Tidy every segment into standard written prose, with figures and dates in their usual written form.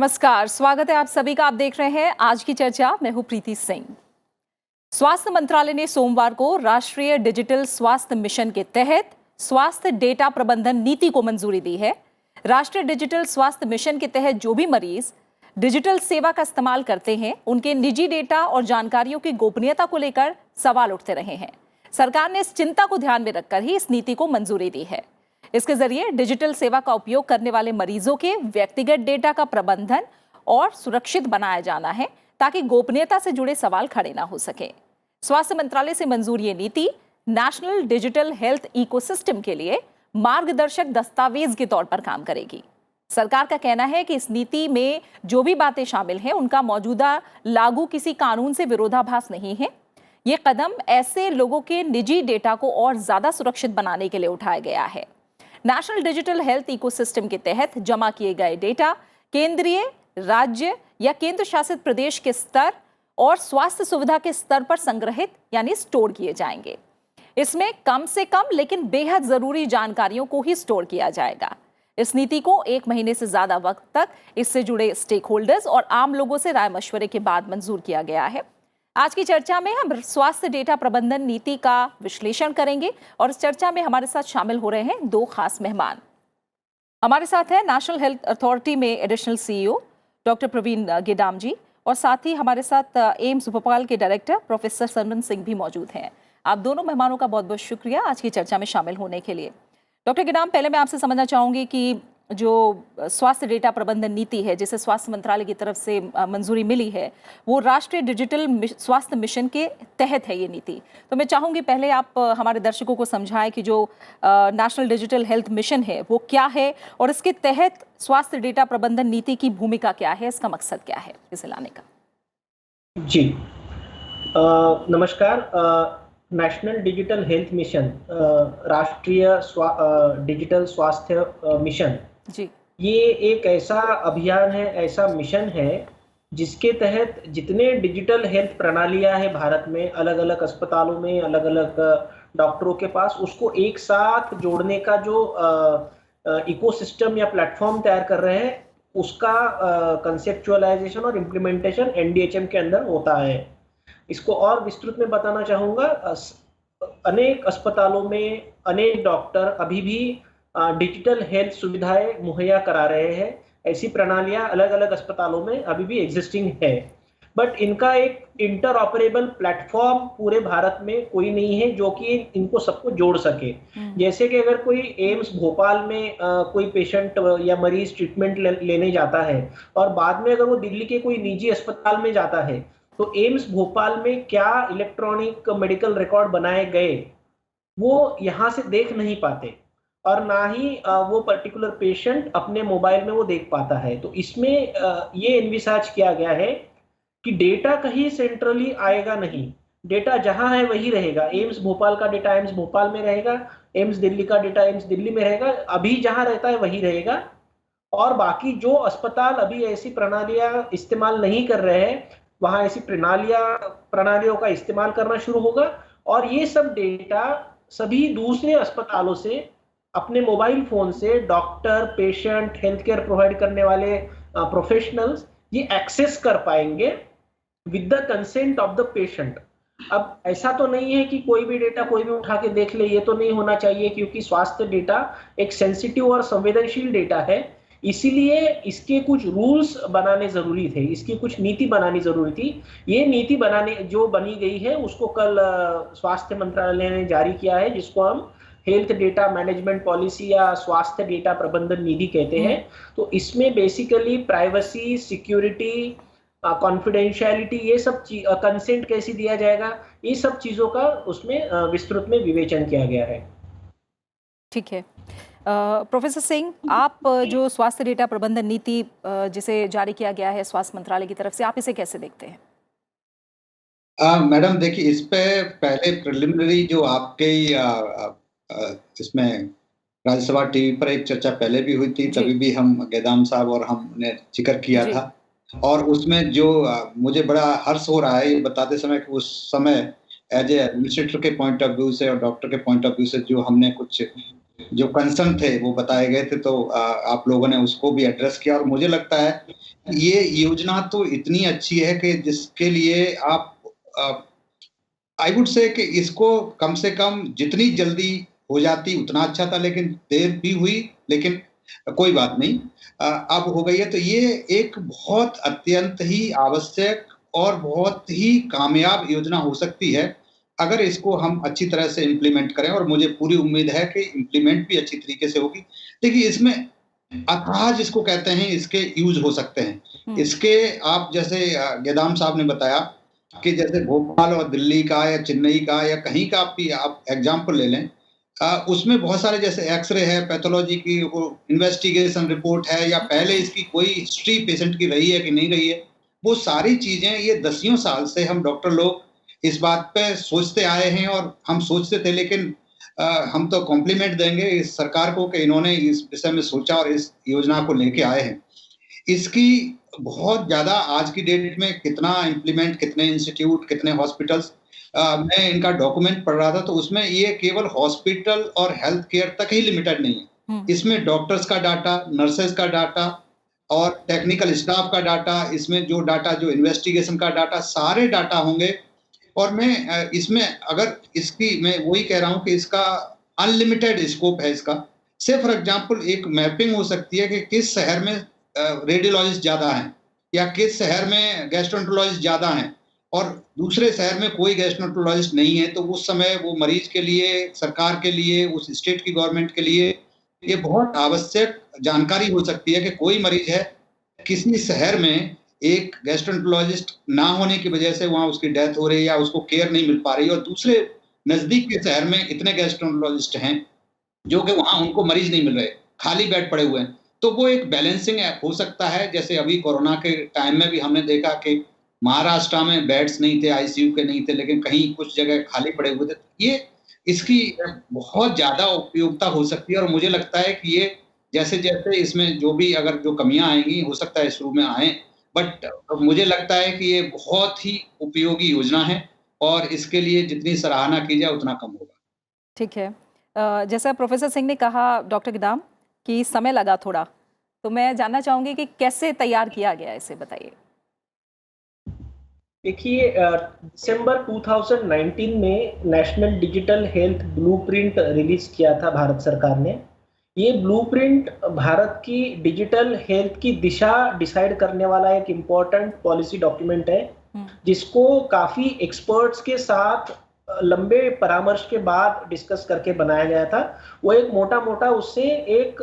नमस्कार, स्वागत है आप सभी का। आप देख रहे हैं आज की चर्चा। मैं हूं प्रीति सिंह। स्वास्थ्य मंत्रालय ने सोमवार को राष्ट्रीय डिजिटल स्वास्थ्य मिशन के तहत स्वास्थ्य डेटा प्रबंधन नीति को मंजूरी दी है। राष्ट्रीय डिजिटल स्वास्थ्य मिशन के तहत जो भी मरीज डिजिटल सेवा का इस्तेमाल करते हैं, उनके निजी डेटा और जानकारियों की गोपनीयता को लेकर सवाल उठते रहे हैं। सरकार ने इस चिंता को ध्यान में रखकर ही इस नीति को मंजूरी दी है। इसके जरिए डिजिटल सेवा का उपयोग करने वाले मरीजों के व्यक्तिगत डेटा का प्रबंधन और सुरक्षित बनाया जाना है, ताकि गोपनीयता से जुड़े सवाल खड़े ना हो सके। स्वास्थ्य मंत्रालय से मंजूर ये नीति नेशनल डिजिटल हेल्थ इकोसिस्टम के लिए मार्गदर्शक दस्तावेज के तौर पर काम करेगी। सरकार का कहना है कि इस नीति में जो भी बातें शामिल हैं, उनका मौजूदा लागू किसी कानून से विरोधाभास नहीं है। ये कदम ऐसे लोगों के निजी डेटा को और ज्यादा सुरक्षित बनाने के लिए उठाया गया है। नेशनल डिजिटल हेल्थ इकोसिस्टम के तहत जमा किए गए डेटा केंद्रीय, राज्य या केंद्र शासित प्रदेश के स्तर और स्वास्थ्य सुविधा के स्तर पर संग्रहित यानी स्टोर किए जाएंगे। इसमें कम से कम लेकिन बेहद जरूरी जानकारियों को ही स्टोर किया जाएगा। इस नीति को 1 महीने से ज्यादा वक्त तक इससे जुड़े स्टेक होल्डर्स और आम लोगों से राय मशवरे के बाद मंजूर किया गया है। आज की चर्चा में हम स्वास्थ्य डेटा प्रबंधन नीति का विश्लेषण करेंगे और इस चर्चा में हमारे साथ शामिल हो रहे हैं 2 खास मेहमान। हमारे साथ है नेशनल हेल्थ अथॉरिटी में additional CEO doctor Praveen Gedam ji, और साथ ही हमारे साथ एम्स भोपाल के डायरेक्टर प्रोफेसर सरमन सिंह भी मौजूद हैं। आप दोनों मेहमानों का बहुत बहुत शुक्रिया आज की चर्चा में शामिल होने के लिए। डॉक्टर गेडाम, पहले मैं आपसे समझना चाहूंगी कि जो स्वास्थ्य डेटा प्रबंधन नीति है, जिसे स्वास्थ्य मंत्रालय की तरफ से मंजूरी मिली है, वो राष्ट्रीय डिजिटल स्वास्थ्य मिशन के तहत है ये नीति। तो मैं चाहूंगी पहले आप हमारे दर्शकों को समझाएं कि जो नेशनल डिजिटल हेल्थ मिशन है वो क्या है और इसके तहत स्वास्थ्य डेटा प्रबंधन नीति की भूमिका क्या है, इसका मकसद क्या है इसे लाने का। जी नमस्कार। नेशनल डिजिटल हेल्थ मिशन, राष्ट्रीय डिजिटल स्वास्थ्य मिशन जी, ये एक ऐसा अभियान है, ऐसा मिशन है जिसके तहत जितने डिजिटल हेल्थ प्रणालियां हैं भारत में, अलग अलग अस्पतालों में, अलग अलग डॉक्टरों के पास, उसको एक साथ जोड़ने का जो इकोसिस्टम या प्लेटफॉर्म तैयार कर रहे हैं, उसका कंसेप्चुअलाइजेशन और इम्प्लीमेंटेशन एनडीएचएम के अंदर होता है। इसको और विस्तृत में बताना चाहूंगा। अनेक अस्पतालों में अनेक डॉक्टर अभी भी डिजिटल हेल्थ सुविधाएं मुहैया करा रहे हैं। ऐसी प्रणालियां अलग अलग अस्पतालों में अभी भी एग्जिस्टिंग है, बट इनका एक इंटर ऑपरेबल प्लेटफॉर्म पूरे भारत में कोई नहीं है जो कि इनको सबको जोड़ सके। जैसे कि अगर कोई एम्स भोपाल में कोई पेशेंट या मरीज ट्रीटमेंट लेने जाता है और बाद में अगर वो दिल्ली के कोई निजी अस्पताल में जाता है, तो एम्स भोपाल में क्या इलेक्ट्रॉनिक मेडिकल रिकॉर्ड बनाए गए वो यहाँ से देख नहीं पाते, और ना ही वो पर्टिकुलर पेशेंट अपने मोबाइल में वो देख पाता है। तो इसमें ये एनविसाज किया गया है कि डेटा कहीं सेंट्रली आएगा नहीं, डेटा जहां है वही रहेगा। एम्स भोपाल का डेटा एम्स भोपाल में रहेगा, एम्स दिल्ली का डेटा एम्स दिल्ली में रहेगा, अभी जहां रहता है वही रहेगा। और बाकी जो अस्पताल अभी ऐसी प्रणालियां इस्तेमाल नहीं कर रहे हैं, वहां ऐसी प्रणालियों का इस्तेमाल करना शुरू होगा, और ये सब डेटा सभी दूसरे अस्पतालों से अपने मोबाइल फोन से doctor, patient, health care provide करने वाले प्रोफेशनल्स ये एक्सेस कर पाएंगे with the consent of the patient. अब ऐसा तो नहीं है कि कोई भी डेटा कोई भी उठा के देख ले, ये तो नहीं होना चाहिए, क्योंकि स्वास्थ्य डेटा एक सेंसिटिव और संवेदनशील डेटा है। इसीलिए इसके कुछ रूल्स बनाने जरूरी थे, इसकी कुछ नीति बनानी जरूरी थी। ये नीति बनाने जो बनी गई है उसको कल स्वास्थ्य मंत्रालय ने जारी किया है, जिसको हम हेल्थ डेटा मैनेजमेंट पॉलिसी या स्वास्थ्य डेटा प्रबंधन नीति कहते हैं। तो इसमें बेसिकली प्राइवेसी, सिक्योरिटी, कॉन्फिडेंशियलिटी, ये सब कंसेंट कैसे दिया जाएगा, ये सब चीजों का उसमें विस्तृत में विवेचन किया गया है। ठीक है। प्रोफेसर सिंह, आप जो स्वास्थ्य डेटा प्रबंधन नीति जिसे जारी किया गया है स्वास्थ्य मंत्रालय की तरफ से, आप इसे कैसे देखते हैं? मैडम देखिए, इस पे पहले प्रिलिमिनरी जो आपके इसमें राज्यसभा टीवी पर एक चर्चा पहले भी हुई थी, तभी भी हम गेदाम साहब और हमने जिक्र किया था, और उसमें जो मुझे बड़ा हर्ष हो रहा है ये बताते समय कि उस समय एज ए एडमिनिस्ट्रेटर के पॉइंट ऑफ व्यू से और डॉक्टर के पॉइंट ऑफ व्यू से जो हमने कुछ जो कंसर्न थे वो बताए गए थे, तो आप लोगों ने उसको भी एड्रेस किया। और मुझे लगता है ये योजना तो इतनी अच्छी है कि जिसके लिए आप आई वुड से कि इसको कम से कम जितनी जल्दी हो जाती उतना अच्छा था, लेकिन देर भी हुई, लेकिन कोई बात नहीं, अब हो गई है। तो ये एक बहुत अत्यंत ही आवश्यक और बहुत ही कामयाब योजना हो सकती है अगर इसको हम अच्छी तरह से इम्प्लीमेंट करें, और मुझे पूरी उम्मीद है कि इम्प्लीमेंट भी अच्छी तरीके से होगी। देखिए, इसमें अथाह जिसको कहते हैं इसके यूज हो सकते हैं। इसके आप जैसे गेदाम साहब ने बताया कि जैसे भोपाल और दिल्ली का या चेन्नई का या कहीं का भी आप एग्जाम्पल ले लें, उसमें बहुत सारे जैसे एक्सरे है, पैथोलॉजी की वो इन्वेस्टिगेशन रिपोर्ट है, या पहले इसकी कोई हिस्ट्री पेशेंट की रही है कि नहीं रही है, वो सारी चीजें ये दसियों साल से हम डॉक्टर लोग इस बात पे सोचते आए हैं, और हम सोचते थे, लेकिन हम तो कॉम्प्लीमेंट देंगे इस सरकार को कि इन्होंने इस विषय में सोचा और इस योजना को लेके आए हैं। इसकी बहुत ज़्यादा आज की डेट में कितना इम्प्लीमेंट, कितने इंस्टीट्यूट, कितने हॉस्पिटल्स, मैं इनका डॉक्यूमेंट पढ़ रहा था, तो उसमें ये केवल हॉस्पिटल और हेल्थ केयर तक ही लिमिटेड नहीं है। इसमें डॉक्टर्स का डाटा, नर्सेज का डाटा और टेक्निकल स्टाफ का डाटा, इसमें जो डाटा, जो इन्वेस्टिगेशन का डाटा, सारे डाटा होंगे। और मैं इसमें अगर इसकी मैं वही कह रहा हूँ कि इसका अनलिमिटेड स्कोप है इसका। से फॉर एग्जांपल एक मैपिंग हो सकती है कि किस शहर में रेडियोलॉजिस्ट ज़्यादा हैं, या किस शहर में गैस्ट्रोएंटरोलॉजिस्ट ज़्यादा हैं, और दूसरे शहर में कोई गैस्ट्रोएंटरोलॉजिस्ट नहीं है, तो उस समय वो मरीज के लिए, सरकार के लिए, उस स्टेट की गवर्नमेंट के लिए ये बहुत आवश्यक जानकारी हो सकती है कि कोई मरीज है किसी शहर में, एक गैस्ट्रोएंटरोलॉजिस्ट ना होने की वजह से वहाँ उसकी डेथ हो रही है या उसको केयर नहीं मिल पा रही है, और दूसरे नजदीक के शहर में इतने गैस्ट्रोएंटरोलॉजिस्ट हैं जो कि वहाँ उनको मरीज नहीं मिल रहे, खाली बेड पड़े हुए हैं। तो वो एक बैलेंसिंग हो सकता है। जैसे अभी कोरोना के टाइम में भी हमने देखा कि महाराष्ट्र में बेड्स नहीं थे, आईसीयू के नहीं थे, लेकिन कहीं कुछ जगह खाली पड़े हुए थे। ये इसकी बहुत ज्यादा उपयोगिता हो सकती है, और मुझे लगता है कि ये जैसे जैसे इसमें जो भी अगर जो कमियां आएंगी, हो सकता है शुरू में आए, बट मुझे लगता है कि ये बहुत ही उपयोगी योजना है, और इसके लिए जितनी सराहना की जाए उतना कम होगा। ठीक है। जैसा प्रोफेसर सिंह ने कहा डॉक्टर गिदाम कि समय लगा थोड़ा, तो मैं जानना चाहूंगी कि कैसे तैयार किया गया, इसे बताइए। देखिए, दिसंबर 2019 में national digital health blueprint release किया था भारत सरकार ने। ये ब्लूप्रिंट भारत की डिजिटल हेल्थ की दिशा डिसाइड करने वाला एक इम्पोर्टेंट पॉलिसी डॉक्यूमेंट है, जिसको काफी एक्सपर्ट्स के साथ लंबे परामर्श के बाद डिस्कस करके बनाया गया था। वो एक मोटा मोटा उससे एक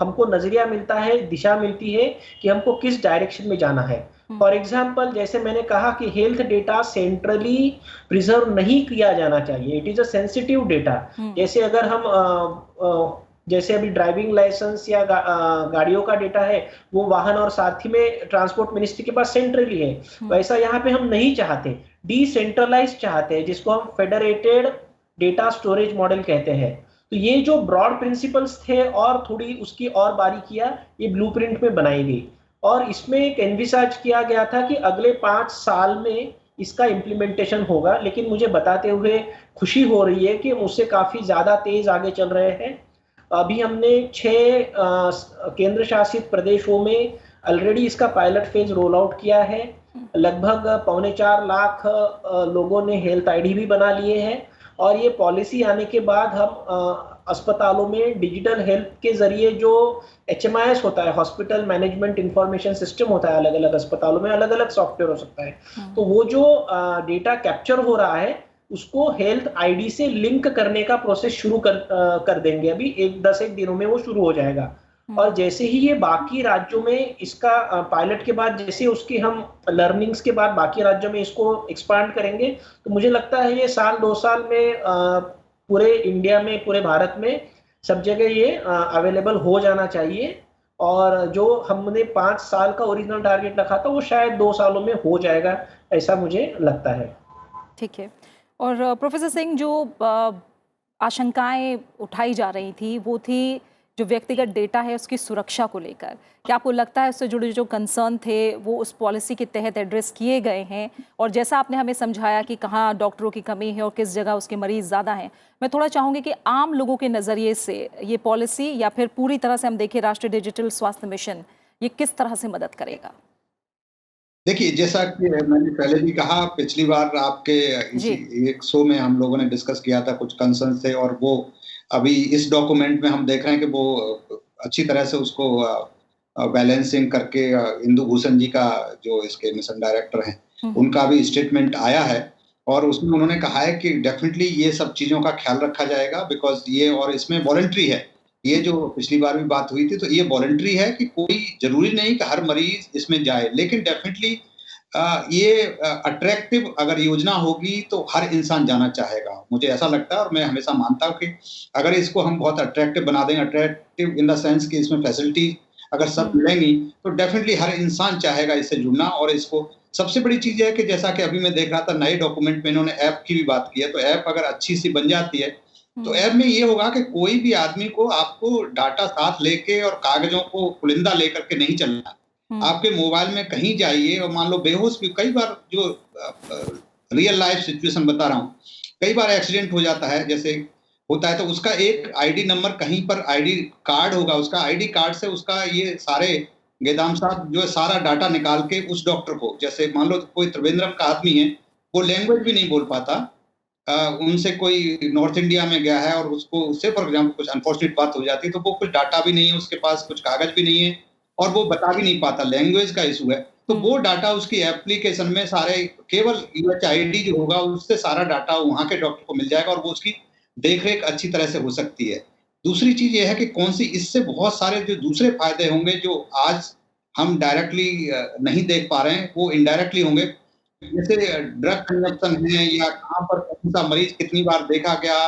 हमको नजरिया मिलता है, दिशा मिलती है कि हमको किस डायरेक्शन में जाना है। फॉर एग्जाम्पल, जैसे मैंने कहा कि हेल्थ डेटा सेंट्रली प्रिजर्व नहीं किया जाना चाहिए, it is a sensitive data. जैसे अगर हम जैसे अभी ड्राइविंग लाइसेंस या गाड़ियों का डेटा है, वो वाहन और सारथी में ट्रांसपोर्ट मिनिस्ट्री के पास सेंट्रली है, वैसा यहाँ पे हम नहीं चाहते, डिसेंट्रलाइज चाहते हैं, जिसको हम फेडरेटेड डेटा स्टोरेज मॉडल कहते हैं। तो ये जो ब्रॉड प्रिंसिपल्स थे और थोड़ी उसकी और बारीकियां ये ब्लूप्रिंट में बनाई गई, और इसमें एक एनविसाज किया गया था कि अगले 5 साल में इसका इम्प्लीमेंटेशन होगा। लेकिन मुझे बताते हुए खुशी हो रही है कि उससे काफी ज्यादा तेज आगे चल रहे हैं। अभी हमने 6 केंद्र शासित प्रदेशों में ऑलरेडी इसका पायलट फेज रोल आउट किया है। लगभग 4.25 लाख लोगों ने हेल्थ आईडी भी बना लिए हैं, और ये पॉलिसी आने के बाद हम अस्पतालों में डिजिटल हेल्थ के जरिए जो HMIS होता है, हॉस्पिटल मैनेजमेंट इंफॉर्मेशन सिस्टम होता है, अलग अलग अस्पतालों में अलग अलग सॉफ्टवेयर हो सकता है, तो वो जो डेटा कैप्चर हो रहा है उसको हेल्थ आईडी से लिंक करने का प्रोसेस शुरू कर देंगे। अभी 10 दिनों में वो शुरू हो जाएगा। और जैसे ही ये बाकी राज्यों में इसका पायलट के बाद, जैसे उसकी हम लर्निंग्स के बाद बाकी राज्यों में इसको एक्सपांड करेंगे, तो मुझे लगता है ये 1-2 साल में पूरे इंडिया में, पूरे भारत में सब जगह ये अवेलेबल हो जाना चाहिए। और जो हमने 5 साल का ओरिजिनल टारगेट रखा था वो शायद 2 सालों में हो जाएगा, ऐसा मुझे लगता है। ठीक है। और प्रोफेसर सिंह, जो आशंकाएं उठाई जा रही थी वो थी जो व्यक्तिगत डेटा है उसकी सुरक्षा को लेकर, क्या आपको लगता है उससे जुड़े जो कंसर्न थे वो उस पॉलिसी के तहत एड्रेस किए गए हैं? और जैसा आपने हमें समझाया कि कहाँ डॉक्टरों की कमी है और किस जगह उसके मरीज ज़्यादा हैं, मैं थोड़ा चाहूँगी कि आम लोगों के नज़रिए से ये पॉलिसी या फिर पूरी तरह से हम देखें राष्ट्रीय डिजिटल स्वास्थ्य मिशन, ये किस तरह से मदद करेगा? देखिए, जैसा कि मैंने पहले भी कहा, पिछली बार आपके इसी एक शो में हम लोगों ने डिस्कस किया था, कुछ कंसर्न थे और वो अभी इस डॉक्यूमेंट में हम देख रहे हैं कि वो अच्छी तरह से उसको बैलेंसिंग करके इंदु भूषण जी का जो इसके मिशन डायरेक्टर हैं, उनका भी स्टेटमेंट आया है और उसमें उन्होंने कहा है कि डेफिनेटली ये सब चीज़ों का ख्याल रखा जाएगा बिकॉज़ ये और इसमें वॉलंटरी है। ये जो पिछली बार भी बात हुई थी तो ये वॉलंटरी है कि कोई ज़रूरी नहीं कि हर मरीज़ इसमें जाए, लेकिन डेफिनेटली ये अट्रैक्टिव अगर योजना होगी तो हर इंसान जाना चाहेगा। मुझे ऐसा लगता है और मैं हमेशा मानता हूँ कि अगर इसको हम बहुत अट्रैक्टिव बना दें, अट्रैक्टिव इन द सेंस कि इसमें फैसिलिटी अगर सब मिलेंगी तो डेफिनेटली हर इंसान चाहेगा इससे जुड़ना। और इसको सबसे बड़ी चीज़ है कि जैसा कि अभी मैं देख रहा था नए डॉक्यूमेंट में इन्होंने ऐप की भी बात की है, तो ऐप अगर अच्छी सी बन जाती है तो ऐप में ये होगा कि कोई भी आदमी को आपको डाटा साथ लेके और कागज़ों को पुलिंदा लेकर के नहीं चलना। आपके मोबाइल में कहीं जाइए और मान लो बेहोश भी, कई बार जो रियल लाइफ सिचुएशन बता रहा हूँ, कई बार एक्सीडेंट हो जाता है जैसे होता है तो उसका एक आईडी नंबर कहीं पर आईडी कार्ड होगा, उसका आईडी कार्ड से उसका ये सारे गेदाम साहब जो है सारा डाटा निकाल के उस डॉक्टर को, जैसे मान लो कोई त्रिवेंद्रम का आदमी है, वो लैंग्वेज भी नहीं बोल पाता, उनसे कोई नॉर्थ इंडिया में गया है और उसको उससे फॉर एग्जाम्पल कुछ अनफॉर्चुनेट बात हो जाती है तो वो कुछ डाटा भी नहीं है, उसके पास कुछ कागज भी नहीं है और वो बता भी नहीं पाता, लैंग्वेज का इशू है, तो वो डाटा उसकी एप्लीकेशन में सारे केवल UHID जो होगा उससे सारा डाटा वहाँ के डॉक्टर को मिल जाएगा और वो उसकी देख-रेख अच्छी तरह से हो सकती है। दूसरी चीज़ ये है कि कौन सी इससे बहुत सारे जो दूसरे फायदे होंगे जो आज हम डायरेक्टली नहीं देख पा रहे हैं, वो इनडायरेक्टली होंगे। जैसे ड्रग कंजम्पशन है या कहाँ पर कौन-सा मरीज कितनी बार देखा गया,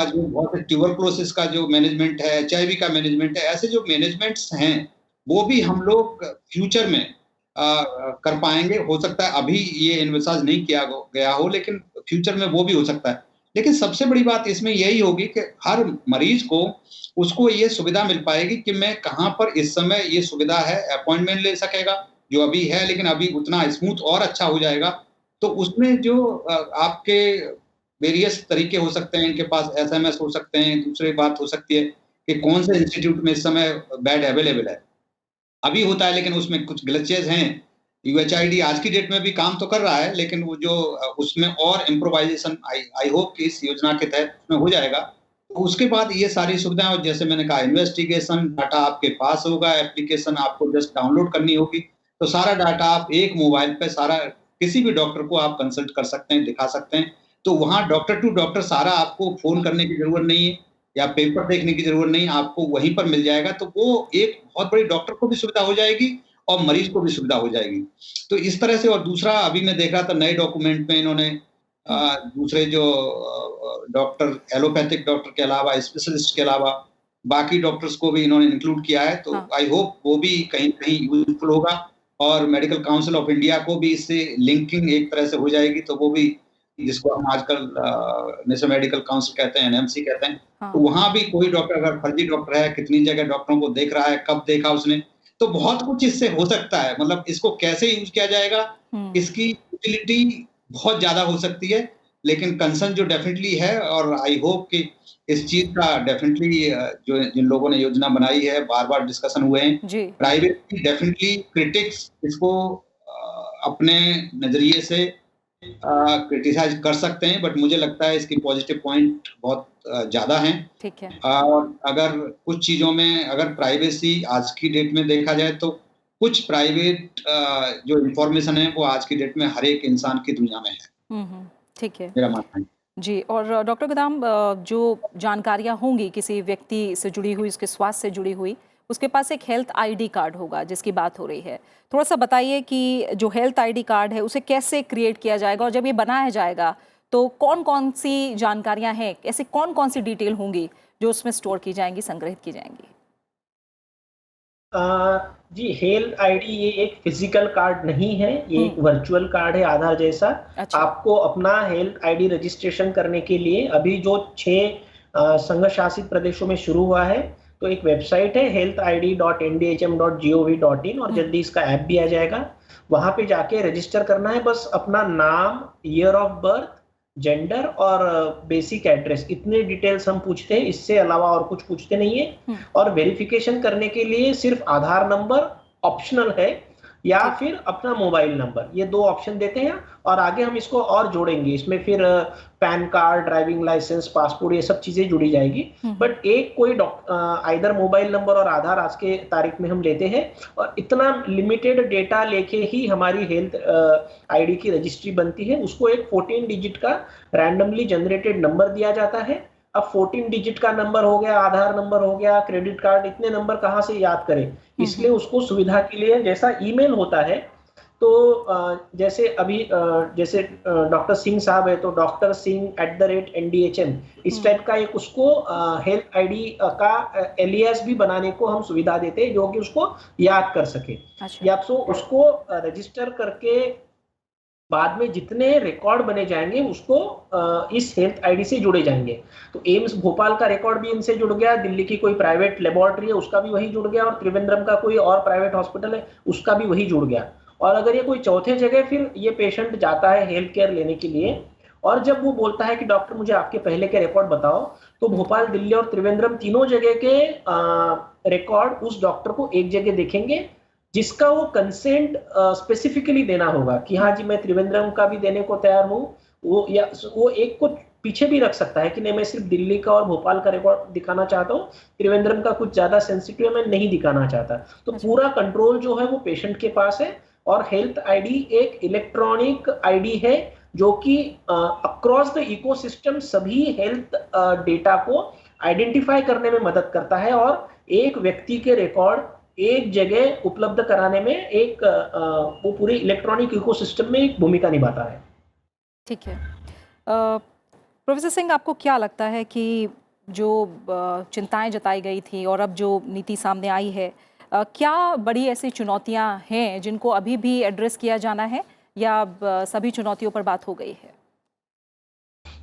जो बहुत ट्यूबरकुलोसिस का जो मैनेजमेंट है, HIV का मैनेजमेंट है, ऐसे जो मैनेजमेंट्स हैं, वो भी हम लोग फ्यूचर में कर पाएँगे। हो सकता है अभी ये एनविसाज नहीं किया गया हो, लेकिन फ्यूचर में वो भी हो सकता है। लेकिन सबसे बड़ी बात इसमें यही होगी कि हर मरीज को उसको ये सुविधा मिल पाएगी कि मैं कहाँ पर इस समय ये सुविधा है, अपॉइंटमेंट ले सकेगा, जो अभी है, लेकिन अभी उतना स्मूथ और अच्छा हो जाएगा। तो उसमें जो आपके वेरियस तरीके हो सकते हैं, इनके पास SMS हो सकते हैं, दूसरी बात हो सकती है कि कौन से इंस्टीट्यूट में इस समय बेड अवेलेबल है। अभी होता है लेकिन उसमें कुछ ग्लिचेस हैं। UHID आज की डेट में भी काम तो कर रहा है, लेकिन वो जो उसमें और इम्प्रोवाइजेशन आई होप कि इस योजना के तहत उसमें हो जाएगा। तो उसके बाद ये सारी सुविधाएं और जैसे मैंने कहा इन्वेस्टिगेशन डाटा आपके पास होगा, एप्लीकेशन आपको जस्ट डाउनलोड करनी होगी, तो सारा डाटा आप एक मोबाइल पे सारा किसी भी डॉक्टर को आप कंसल्ट कर सकते हैं, दिखा सकते हैं। तो वहाँ डॉक्टर टू डॉक्टर सारा आपको फ़ोन करने की ज़रूरत नहीं है या पेपर देखने की ज़रूरत नहीं है, आपको वहीं पर मिल जाएगा। तो वो एक बहुत बड़ी डॉक्टर को भी सुविधा हो जाएगी और मरीज को भी सुविधा हो जाएगी। तो इस तरह से और दूसरा अभी मैं देख रहा था नए डॉक्यूमेंट में इन्होंने दूसरे जो डॉक्टर एलोपैथिक डॉक्टर के अलावा स्पेशलिस्ट के अलावा बाकी डॉक्टर्स को भी इन्होंने इंक्लूड किया है। तो आई होप वो भी कहीं-कहीं यूज़फुल होगा और मेडिकल काउंसिल ऑफ इंडिया को भी इससे लिंकिंग एक तरह से हो जाएगी, तो वो भी जिसको हम आजकल नेशनल मेडिकल काउंसिल कहते हैं, NMC कहते हैं, तो वहाँ भी कोई डॉक्टर अगर फर्जी डॉक्टर है, कितनी जगह डॉक्टरों को देख रहा है, कब देखा उसने, तो बहुत कुछ इससे हो सकता है। मतलब इसको कैसे यूज़ किया जाएगा, इसकी यूटिलिटी बहुत ज़्यादा हो सकती है, लेकिन कंसर्न जो डेफिनिटली है और आई होप कि इस चीज़ का डेफिनिटली जो जिन लोगों ने योजना बनाई है, बार-बार डिस्कशन हुए हैं। प्राइवेट डेफिनिटली क्रिटिक्स इसको अपने नज़रिए से क्रिटिसाइज कर सकते हैं, बट मुझे लगता है इसकी पॉजिटिव पॉइंट बहुत ज़्यादा हैं। ठीक है। और अगर कुछ चीज़ों में अगर प्राइवेसी आज की डेट में देखा जाए तो कुछ प्राइवेट जो इन्फॉर्मेशन है वो आज की डेट में हर एक इंसान की दुनिया में है। ठीक है, मेरा मानना है जी। और डॉक्टर गोदाम, जो जानकारियाँ होंगी किसी व्यक्ति से जुड़ी हुई, उसके स्वास्थ्य से जुड़ी हुई, उसके पास एक हेल्थ ID कार्ड होगा जिसकी बात हो रही है। थोड़ा सा बताइए कि जो हेल्थ ID कार्ड है उसे कैसे क्रिएट किया जाएगा और जब ये बनाया जाएगा तो कौन-कौन सी जानकारियां हैं, ऐसे कौन-कौन सी डिटेल होंगी जो उसमें स्टोर की जाएंगी, संग्रहित की जाएंगी? जी, हेल्थ ID ये एक फिजिकल कार्ड नहीं है, ये एक वर्चुअल कार्ड है आधार जैसा। अच्छा। आपको अपना हेल्थ ID रजिस्ट्रेशन करने के लिए अभी जो 6 संघ शासित प्रदेशों में शुरू हुआ है, तो एक वेबसाइट है healthid.ndhm.gov.in और जल्दी इसका ऐप भी आ जाएगा। वहां पे जाके रजिस्टर करना है, बस अपना नाम, ईयर ऑफ बर्थ, जेंडर और बेसिक एड्रेस, इतने डिटेल्स हम पूछते हैं, इससे अलावा और कुछ पूछते नहीं है। और वेरिफिकेशन करने के लिए सिर्फ आधार नंबर ऑप्शनल है या फिर अपना मोबाइल नंबर, ये 2 ऑप्शन देते हैं। और आगे हम इसको और जोड़ेंगे, इसमें फिर PAN card, driving licence, passport, ये सब चीजें जुड़ी जाएगी। बट एक कोई आइदर मोबाइल नंबर और आधार आज के तारीख में हम लेते हैं, और इतना लिमिटेड डेटा लेके ही हमारी हेल्थ आईडी की रजिस्ट्री बनती है। उसको एक 14 डिजिट का रैंडमली जनरेटेड नंबर दिया जाता है। अब 14 डिजिट का नंबर हो गया, आधार नंबर हो गया, क्रेडिट कार्ड, इतने नंबर कहाँ से याद करें, इसलिए उसको सुविधा के लिए जैसा ईमेल होता है, तो जैसे अभी जैसे डॉक्टर सिंह साहब है तो डॉक्टर सिंह@ndhm, इस टाइप का एक उसको हेल्थ आईडी का एलियास भी बनाने को हम सुविधा देते हैं, जो कि उसको याद कर सके। या तो उसको रजिस्टर करके बाद में जितने रिकॉर्ड बने जाएंगे उसको इस हेल्थ आईडी से जुड़े जाएंगे। तो एम्स भोपाल का रिकॉर्ड भी इनसे जुड़ गया, दिल्ली की कोई प्राइवेट लेबोरेटरी है उसका भी वही जुड़ गया, और त्रिवेंद्रम का कोई और प्राइवेट हॉस्पिटल है उसका भी वही जुड़ गया। और अगर ये कोई चौथे जगह फिर ये पेशेंट जाता है हेल्थ केयर लेने के लिए, और जब वो बोलता है कि डॉक्टर मुझे आपके पहले के रिकॉर्ड बताओ, तो भोपाल, दिल्ली और त्रिवेंद्रम तीनों जगह के रिकॉर्ड उस डॉक्टर को एक जगह देखेंगे, जिसका वो कंसेंट स्पेसिफिकली देना होगा कि हाँ जी मैं त्रिवेंद्रम का भी देने को तैयार हूँ। वो एक को पीछे भी रख सकता है कि नहीं मैं सिर्फ दिल्ली का और भोपाल का रिकॉर्ड दिखाना चाहता हूँ, त्रिवेंद्रम का कुछ ज्यादा सेंसिटिव है मैं नहीं दिखाना चाहता। तो पूरा कंट्रोल जो है वो पेशेंट के पास है। और हेल्थ आईडी एक इलेक्ट्रॉनिक आईडी है जो कि अक्रॉस द इकोसिस्टम सभी हेल्थ डेटा को आइडेंटिफाई करने में मदद करता है, और एक व्यक्ति के रिकॉर्ड एक जगह उपलब्ध कराने में एक वो पूरे इलेक्ट्रॉनिक इकोसिस्टम में एक भूमिका निभाता है। ठीक है। प्रोफेसर सिंह, आपको क्या लगता है कि जो चिंताएं जताई गई थी और अब जो नीति सामने आई है, क्या बड़ी ऐसी चुनौतियां हैं जिनको अभी भी एड्रेस किया जाना है, या सभी चुनौतियों पर बात हो गई है?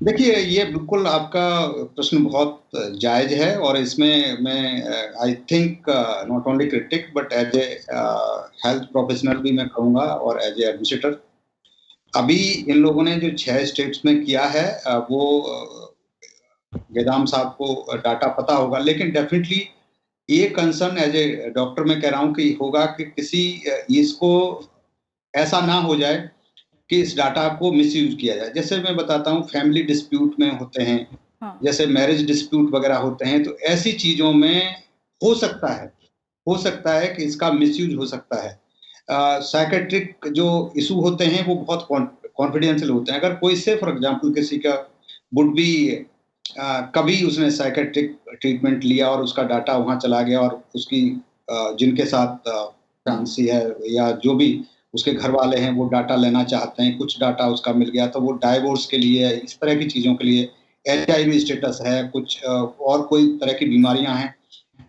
देखिए, ये बिल्कुल आपका प्रश्न बहुत जायज है, और इसमें मैं I think not only critic but as a health professional भी मैं कहूँगा, और एज ए एडमिनिस्ट्रेटर, अभी इन लोगों ने जो 6 स्टेट्स में किया है वो गेदाम साहब को डाटा पता होगा, लेकिन डेफिनेटली ये कंसर्न एज ए डॉक्टर मैं कह रहा हूँ कि होगा कि किसी इसको ऐसा ना हो जाए कि इस डाटा को मिसयूज किया जाए। जैसे मैं बताता हूँ, फैमिली डिस्प्यूट में होते हैं, जैसे मैरिज डिस्प्यूट वगैरह होते हैं, तो ऐसी चीजों में हो सकता है कि इसका मिसयूज हो सकता है। साइकेट्रिक जो इशू होते हैं वो बहुत कॉन्फिडेंशियल होते हैं। अगर कोई से फॉर एग्जांपल किसी का वुड बी कभी उसने साइकेट्रिक ट्रीटमेंट लिया और उसका डाटा वहाँ चला गया, और उसकी जिनके साथ फैंसी है या जो भी उसके घर वाले हैं वो डाटा लेना चाहते हैं, कुछ डाटा उसका मिल गया, तो वो डाइवोर्स के लिए, इस तरह की चीज़ों के लिए, HIV स्टेटस है, कुछ और कोई तरह की बीमारियां हैं,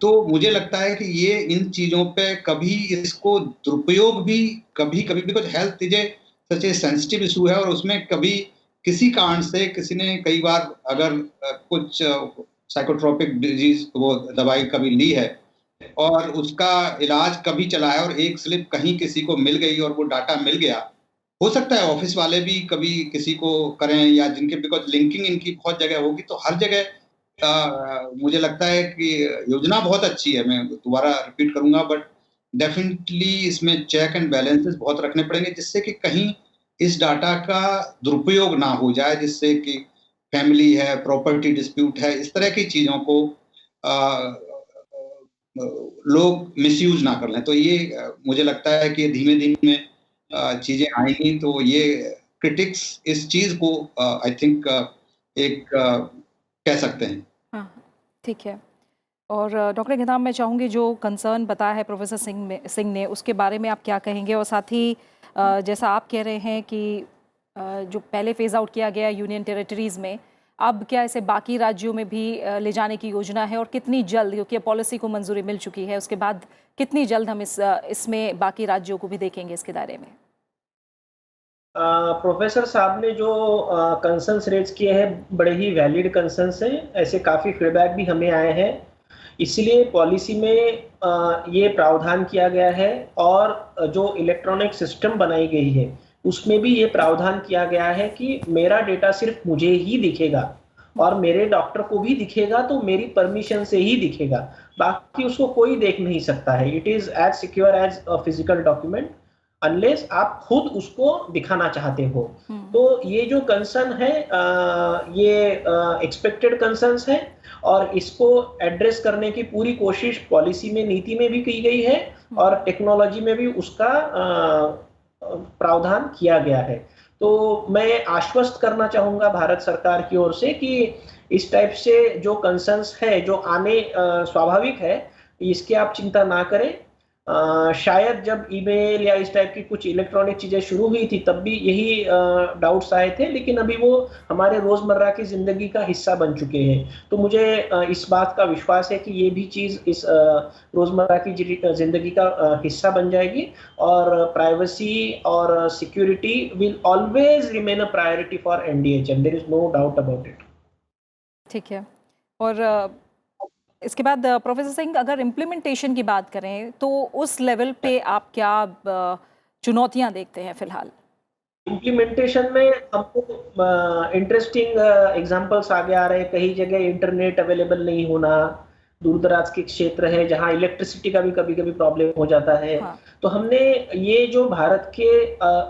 तो मुझे लगता है कि ये इन चीज़ों पे कभी इसको दुरुपयोग भी कभी because health is a such A sensitive issue है, और उसमें कभी किसी कारण से किसी ने कई बार अगर कुछ साइकोट्रोपिक डिजीज वो दवाई कभी ली है और उसका इलाज कभी चला है, और एक स्लिप कहीं किसी को मिल गई और वो डाटा मिल गया, हो सकता है ऑफिस वाले भी कभी किसी को करें, या जिनके बिकॉज लिंकिंग इनकी बहुत जगह होगी, तो हर जगह मुझे लगता है कि योजना बहुत अच्छी है, मैं दोबारा रिपीट करूंगा, बट डेफिनेटली इसमें चेक एंड बैलेंसेस बहुत रखने पड़ेंगे, जिससे कि कहीं इस डाटा का दुरुपयोग ना हो जाए, जिससे कि फैमिली है, प्रॉपर्टी डिस्प्यूट है, इस तरह की चीज़ों को लोग मिसयूज ना कर लें। तो ये मुझे लगता है कि धीमे धीमे चीजें आएंगी, तो ये क्रिटिक्स इस चीज को आई थिंक एक कह सकते हैं। हाँ, ठीक है। और डॉक्टर गेदाम, मैं चाहूँगी जो कंसर्न बताया है प्रोफेसर सिंह ने, उसके बारे में आप क्या कहेंगे? और साथ ही जैसा आप कह रहे हैं कि जो पहले फेज आउट किया गया यूनियन टेरिटरीज़ में, अब क्या इसे बाकी राज्यों में भी ले जाने की योजना है, और कितनी जल्द, क्योंकि पॉलिसी को मंजूरी मिल चुकी है, उसके बाद कितनी जल्द हम इसमें बाकी राज्यों को भी देखेंगे इसके दायरे में? प्रोफेसर साहब ने जो कंसर्न्स रेज किए हैं बड़े ही वैलिड कंसर्न्स हैं। ऐसे काफ़ी फीडबैक भी हमें आए हैं इसलिए पॉलिसी में ये प्रावधान किया गया है और जो इलेक्ट्रॉनिक सिस्टम बनाई गई है उसमें भी ये प्रावधान किया गया है कि मेरा डेटा सिर्फ मुझे ही दिखेगा और मेरे डॉक्टर को भी दिखेगा तो मेरी परमिशन से ही दिखेगा, बाकी उसको कोई देख नहीं सकता है। It is as secure as a physical document unless आप खुद उसको दिखाना चाहते हो। तो ये जो कंसर्न है ये एक्सपेक्टेड कंसर्न्स है और इसको एड्रेस करने की पूरी कोशिश पॉलिसी में, नीति में भी की गई है और टेक्नोलॉजी में भी उसका प्रावधान किया गया है। तो मैं आश्वस्त करना चाहूंगा भारत सरकार की ओर से कि इस टाइप से जो कंसर्न्स है जो आने स्वाभाविक है, इसकी आप चिंता ना करें। शायद जब ईमेल या इस टाइप की कुछ इलेक्ट्रॉनिक चीजें शुरू हुई थी तब भी यही डाउट्स आए थे, लेकिन अभी वो हमारे रोजमर्रा की जिंदगी का हिस्सा बन चुके हैं। तो मुझे इस बात का विश्वास है कि ये भी चीज इस रोजमर्रा की जिंदगी का हिस्सा बन जाएगी और प्राइवेसी और security will always remain a priority for NDHM, there is no doubt about it. ठीक है। और इसके बाद प्रोफेसर सिंह, अगर इम्प्लीमेंटेशन की बात करें तो उस लेवल पे आप क्या चुनौतियां देखते हैं फिलहाल? इम्प्लीमेंटेशन में हमको इंटरेस्टिंग एग्जांपल्स आगे आ रहे हैं। कई जगह इंटरनेट अवेलेबल नहीं होना, दूर दराज के क्षेत्र है जहां इलेक्ट्रिसिटी का भी कभी कभी प्रॉब्लम हो जाता है। हाँ। तो हमने ये जो भारत के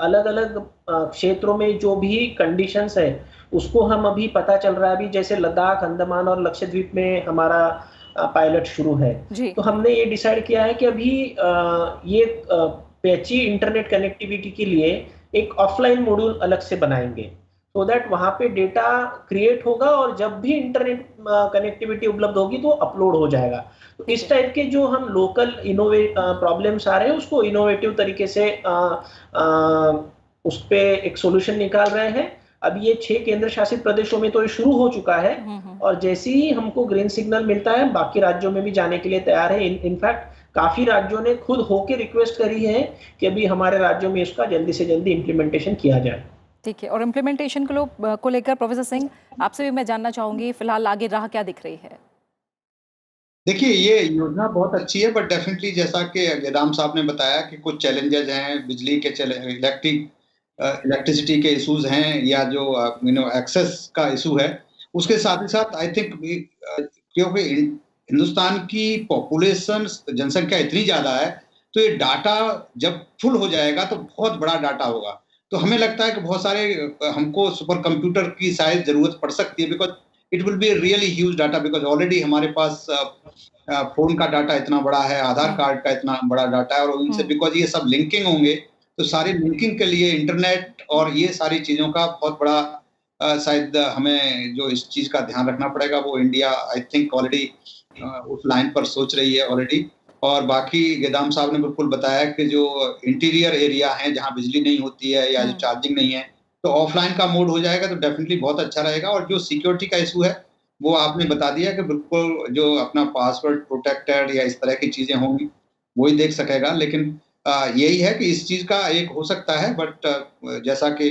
अलग अलग क्षेत्रों में जो भी कंडीशंस है उसको हम अभी पता चल रहा है। अभी जैसे लद्दाख, अंडमान और लक्षद्वीप में हमारा पायलट शुरू है, तो हमने ये डिसाइड किया है कि अभी ये पैची इंटरनेट कनेक्टिविटी के लिए एक ऑफलाइन मॉड्यूल अलग से बनाएंगे सो दैट वहां पे डेटा क्रिएट होगा और जब भी इंटरनेट कनेक्टिविटी उपलब्ध होगी तो अपलोड हो जाएगा। तो इस टाइप के जो हम लोकल प्रॉब्लम्स आ रहे हैं उसको इनोवेटिव तरीके से उस पे एक सोल्यूशन निकाल रहे हैं। अब ये 6 केंद्र शासित प्रदेशों में तो ये शुरू हो चुका है और जैसे ही हमको ग्रीन सिग्नल मिलता है बाकी राज्यों में भी जाने के लिए तैयार है। इनफैक्ट काफी राज्यों ने खुद होके रिक्वेस्ट करी है कि अभी हमारे राज्यों में इसका जल्दी से जल्दी इम्प्लीमेंटेशन किया जाए। ठीक है। और इम्प्लीमेंटेशन को लेकर प्रोफेसर सिंह आपसे भी मैं जानना चाहूंगी, फिलहाल आगे राह क्या दिख रही है? देखिए, ये योजना बहुत अच्छी है बट डेफिनेटली जैसा कि गेदाम साहब ने बताया कि कुछ चैलेंजेस हैं, बिजली के इलेक्ट्रिसिटी के इश्यूज हैं या जो एक्सेस का इशू है। उसके साथ ही साथ आई थिंक क्योंकि हिंदुस्तान की पॉपुलेशन, जनसंख्या इतनी ज़्यादा है तो ये डाटा जब फुल हो जाएगा तो बहुत बड़ा डाटा होगा। तो हमें लगता है कि बहुत सारे हमको सुपर कंप्यूटर की शायद ज़रूरत पड़ सकती है because it will be really huge data because already हमारे पास फोन का डाटा इतना बड़ा है, आधार कार्ड का इतना बड़ा डाटा है और उनसे बिकॉज ये सब लिंकिंग होंगे तो सारे लिंकिंग के लिए इंटरनेट और ये सारी चीज़ों का बहुत बड़ा शायद हमें जो इस चीज़ का ध्यान रखना पड़ेगा वो इंडिया आई थिंक ऑलरेडी उस लाइन पर सोच रही है ऑलरेडी। और बाकी गेदाम साहब ने बिल्कुल बताया कि जो इंटीरियर एरिया है जहाँ बिजली नहीं होती है या जो चार्जिंग नहीं है तो ऑफलाइन का मोड हो जाएगा तो डेफिनेटली बहुत अच्छा रहेगा। और जो सिक्योरिटी का इशू है वो आपने बता दिया कि बिल्कुल जो अपना पासवर्ड प्रोटेक्टेड या इस तरह की चीज़ें होंगी वही देख सकेगा। लेकिन यही है कि इस चीज़ का एक हो सकता है बट जैसा कि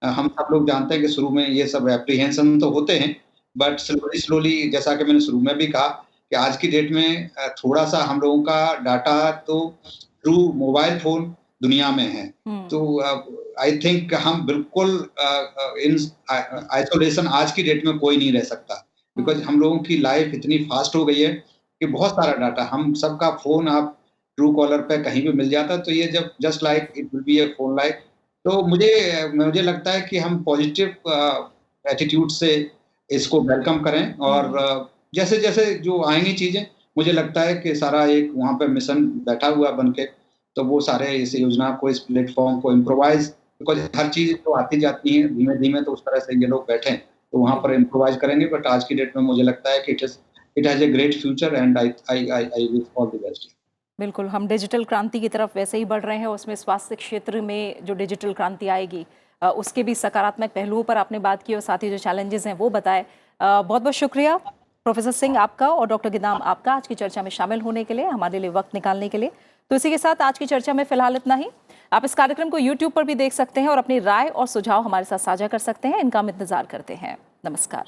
हम सब लोग जानते हैं कि शुरू में ये सब एप्रीहेंशन तो होते हैं बट स्लोली जैसा कि मैंने शुरू में भी कहा कि आज की डेट में थोड़ा सा हम लोगों का डाटा तो थ्रू मोबाइल फोन दुनिया में है। तो आई थिंक हम बिल्कुल इन आइसोलेशन आज की डेट में कोई नहीं रह सकता बिकॉज हम लोगों की लाइफ इतनी फास्ट हो गई है कि बहुत सारा डाटा हम सबका फोन आप ट्रू कॉलर पे कहीं भी मिल जाता है। तो ये जब just like it will be A phone like. तो मुझे लगता है कि हम पॉजिटिव एटीट्यूड से इसको वेलकम करें और जैसे जैसे जो आएंगी चीजें मुझे लगता है कि सारा एक वहाँ पे मिशन बैठा हुआ बन के तो वो सारे इस योजना को, इस प्लेटफॉर्म को इम्प्रोवाइज बिकॉज हर चीज तो आती जाती है धीमे धीमे तो उस तरह से ये लोग बैठे तो वहाँ पर इम्प्रोवाइज करेंगे। बट आज की डेट में मुझे लगता है कि it has a great future and I wish all the best. बिल्कुल, हम डिजिटल क्रांति की तरफ वैसे ही बढ़ रहे हैं, उसमें स्वास्थ्य क्षेत्र में जो डिजिटल क्रांति आएगी उसके भी सकारात्मक पहलुओं पर आपने बात की और साथ ही जो चैलेंजेस हैं वो बताए। बहुत बहुत शुक्रिया प्रोफेसर सिंह आपका और डॉक्टर गेदाम आपका आज की चर्चा में शामिल होने के लिए, हमारे लिए वक्त निकालने के लिए। तो इसी के साथ आज की चर्चा में फिलहाल इतना ही। आप इस कार्यक्रम को YouTube पर भी देख सकते हैं और अपनी राय और सुझाव हमारे साथ साझा कर सकते हैं। इनका हम इंतजार करते हैं। नमस्कार।